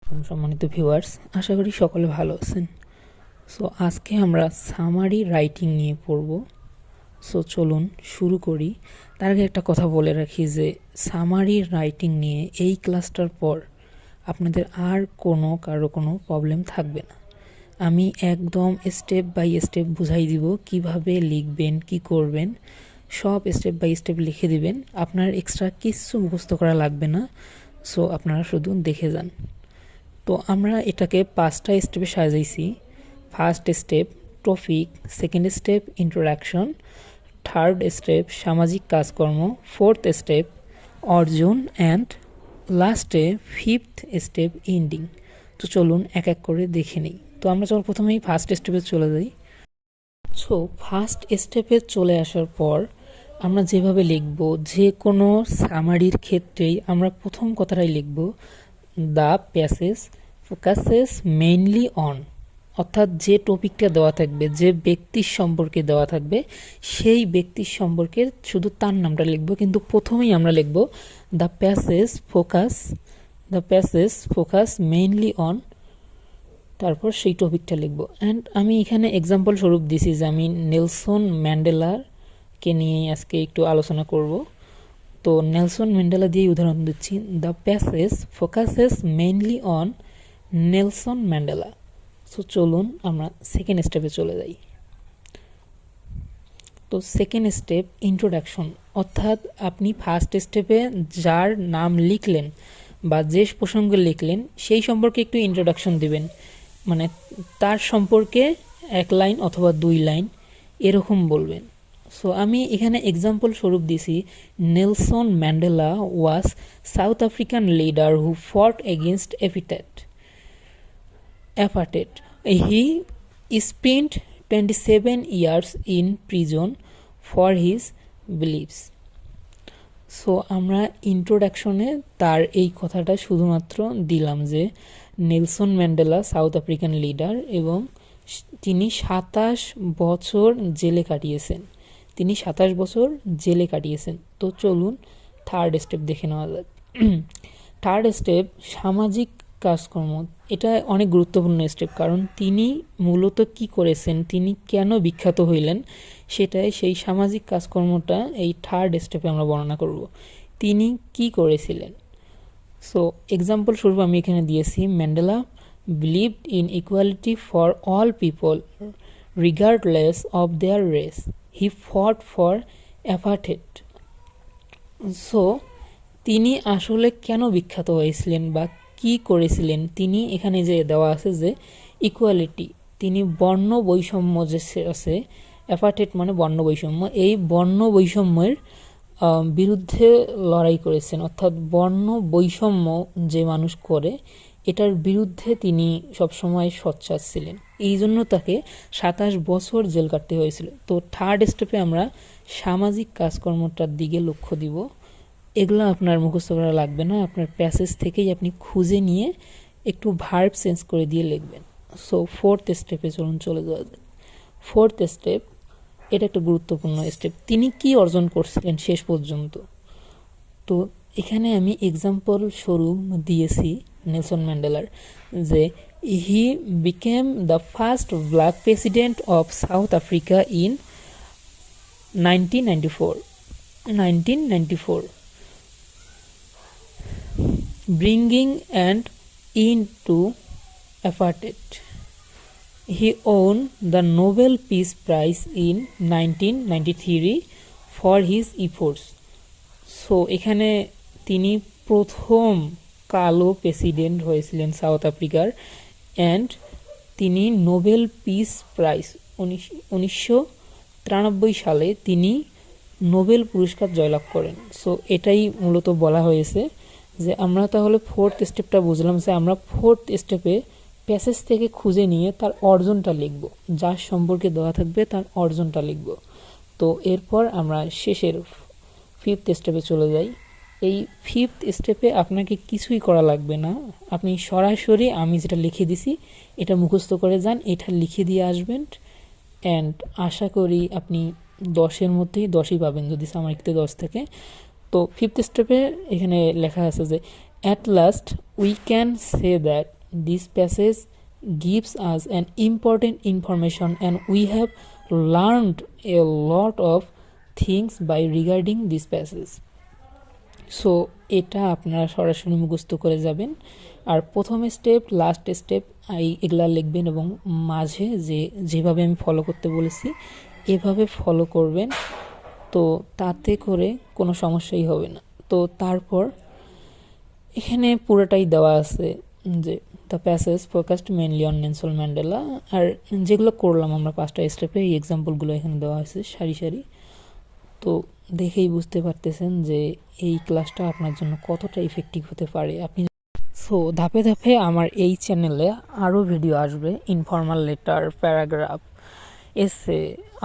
সম্মানিত ভিউয়ার্স, আশা করি সকলে ভালো আছেন। সো আজকে আমরা সামারি রাইটিং নিয়ে পড়ব। সো চলুন শুরু করি। তার আগে একটা কথা বলে রাখি যে সামারি রাইটিং নিয়ে এই ক্লাসটার পর আপনাদের আর কারো কোনো প্রবলেম থাকবে না। আমি একদম স্টেপ বাই স্টেপ বুঝাই দিব কিভাবে লিখবেন, কি করবেন, সব স্টেপ বাই স্টেপ লিখে দিবেন। আপনার এক্সট্রা কিছু মুখস্থ করা লাগবে না। সো আপনারা শুধু দেখে যান। তো আমরা এটাকে 5টা স্টেপে সাজাইছি। First step topic, second step introduction, third step সামাজিক কাজকর্ম, ফোর্থ স্টেপ অর্জন অ্যান্ড লাস্টে ফিফথ স্টেপ এন্ডিং। তো চলুন এক এক করে দেখে নিই। তো আমরা চল প্রথমেই ফার্স্ট স্টেপে চলে যাই। সো ফার্স্ট স্টেপে চলে আসার পর আমরা যেভাবে লিখব, যে কোনো সামারির ক্ষেত্রেই আমরা প্রথম কথাটাই লিখব the passage focuses mainly on, অর্থাৎ যে টপিকটা দেওয়া থাকবে, যে ব্যক্তির সম্পর্কে দেওয়া থাকবে, সেই ব্যক্তির সম্পর্কে শুধু তার নামটা লিখব, কিন্তু প্রথমেই আমরা লিখব the passage focus mainly on, তারপর সেই টপিকটা লিখব। অ্যান্ড আমি এখানে এক্সাম্পল স্বরূপ দিছি যে আমি নেলসন ম্যান্ডেলাকে নিয়ে আজকে একটু আলোচনা করব। তো নেলসন ম্যান্ডেলা দিয়ে উদাহরণ দিচ্ছি, the passage focuses mainly on Nelson Mandela. So চলুন আমরা সেকেন্ড স্টেপে চলে যাই। তো সেকেন্ড স্টেপ ইন্ট্রোডাকশন, অর্থাৎ আপনি ফার্স্ট স্টেপে যার নাম লিখলেন বা যে প্রসঙ্গে লিখলেন সেই সম্পর্কে একটু ইন্ট্রোডাকশন দিবেন, মানে তার সম্পর্কে 1 লাইন অথবা 2 লাইন এরকম বলবেন। সো আমি এখানে এক্সাম্পল স্বরূপ দিছি, নেলসন ম্যান্ডেলা ওয়াজ সাউথ আফ্রিকান লিডার হু ফট against apartheid. He spent 27 years in prison for his beliefs. So আমরা ইন্ট্রোডাকশনে তার এই কথাটা শুধুমাত্র দিলাম যে Nelson Mandela south African leader এবং তিনি 27 বছর জেলে কাটিয়েছেন। তো চলুন থার্ড স্টেপ দেখে নেওয়া যাক। থার্ড স্টেপ সামাজিক কাজকর্ম। এটা অনেক গুরুত্বপূর্ণ স্টেপ, কারণ তিনি মূলত কি করেছেন, তিনি কেন বিখ্যাত হইলেন, সেটাই সেই সামাজিক কাজকর্মটা এই থার্ড স্টেপে আমরা বর্ণনা করব। তিনি কি করেছিলেন। সো এক্সাম্পল স্বরূপ আমি এখানে দিয়েছি, Mandela believed in equality for all people regardless of their race, he fought for apartheid. So তিনি আসলে কেন বিখ্যাত হয়েছিলেন বা কি করেছিলেন, তিনি এখানে যে দেওয়া আছে যে ইকুয়ালিটি, তিনি বর্ণ বৈষম্য যে আছে, অ্যাপার্থেড মানে বর্ণ বৈষম্য, এই বর্ণ বৈষম্যের বিরুদ্ধে লড়াই করেছেন, অর্থাৎ বর্ণ বৈষম্য যে মানুষ করে এটার বিরুদ্ধে তিনি সবসময় সোচ্চার ছিলেন, এই জন্য তাকে 27 বছর জেল কাটতে হয়েছিল। তো থার্ড স্টেপে আমরা সামাজিক কাজকর্মটার দিকে লক্ষ্য দিব। এগুলো আপনার মুখস্থ করা লাগবে না, আপনার প্যাসেজ থেকেই আপনি খুঁজে নিয়ে একটু ভার্ব চেঞ্জ করে দিয়ে লিখবেন। সো ফোর্থ স্টেপে চলে যাওয়া যায়। ফোর্থ স্টেপ, এটা একটা গুরুত্বপূর্ণ স্টেপ, তিনি কি অর্জন করছিলেন শেষ পর্যন্ত। তো এখানে আমি এক্সাম্পল স্বরূপ দিয়েছি নেলসন ম্যান্ডেলার, যে he became the first black president of south Africa in 1994, bringing an end to apartheid. He won the Nobel Peace Prize in 1993 for his efforts. So এখানে তিনি প্রথম কালো প্রেসিডেন্ট হয়েছিলেন সাউথ আফ্রিকার, অ্যান্ড তিনি নোবেল পিস প্রাইজ 1993 সালে তিনি Nobel পুরস্কার জয়লাভ করেন। সো এটাই মূলত বলা হয়েছে যে আমরা তাহলে ফোর্থ স্টেপটা বুঝলাম যে আমরা ফোর্থ স্টেপে প্যাসেজ থেকে খুঁজে নিয়ে তার অর্জনটা লিখব, যার সম্পর্কে দেওয়া থাকবে তার অর্জনটা লিখব। তো এরপর আমরা শেষের ফিফথ স্টেপে চলে যাই। এই ফিফথ স্টেপে আপনাকে কিছুই করা লাগবে না, আপনি সরাসরি আমি যেটা লিখে দিছি এটা মুখস্থ করে যান, এটা লিখে দিয়ে আসবেন, অ্যান্ড আশা করি আপনি 10-এর মধ্যেই 10ই পাবেন যদি সামারিকতে 10 থাকে। তো ফিফথ স্টেপে এখানে লেখা আছে যে at last we can say that This passage gives us an important information and we have learned a lot of things by regarding this passage. So এটা আপনারা সরাসরি মুখস্থ করে যাবেন, আর প্রথম স্টেপ লাস্ট স্টেপ এগুলা লিখবেন এবং মাঝে যেভাবে আমি ফলো করতে বলেছি এভাবে ফলো করবেন, তো তাতে করে কোনো সমস্যাই হবে না। তো তারপর এখানে পুরোটাই দেওয়া আছে যে the passage focused mainly on Nelson Mandela, আর যেগুলো করলাম আমরা 5টা স্টেপে এই এক্সাম্পলগুলো এখানে দেওয়া হয়েছে সারি সারি। তো দেখেই বুঝতে পারতেছেন যে এই ক্লাসটা আপনার জন্য কতটা ইফেক্টিভ হতে পারে। আপনি সো ধাপে ধাপে আমার এই চ্যানেলে আরও ভিডিও আসবে, ইনফর্মাল লেটার, প্যারাগ্রাফ, এসে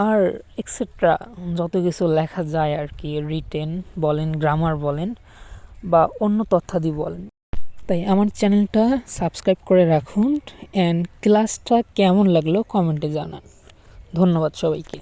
আর এক্সেট্রা যত কিছু লেখা যায় আর কি, রিটেন বলেন, গ্রামার বলেন বা অন্য তথ্যাদি বলেন। তাই আমার চ্যানেলটা সাবস্ক্রাইব করে রাখুন অ্যান্ড ক্লাসটা কেমন লাগলো কমেন্টে জানান। ধন্যবাদ সবাইকে।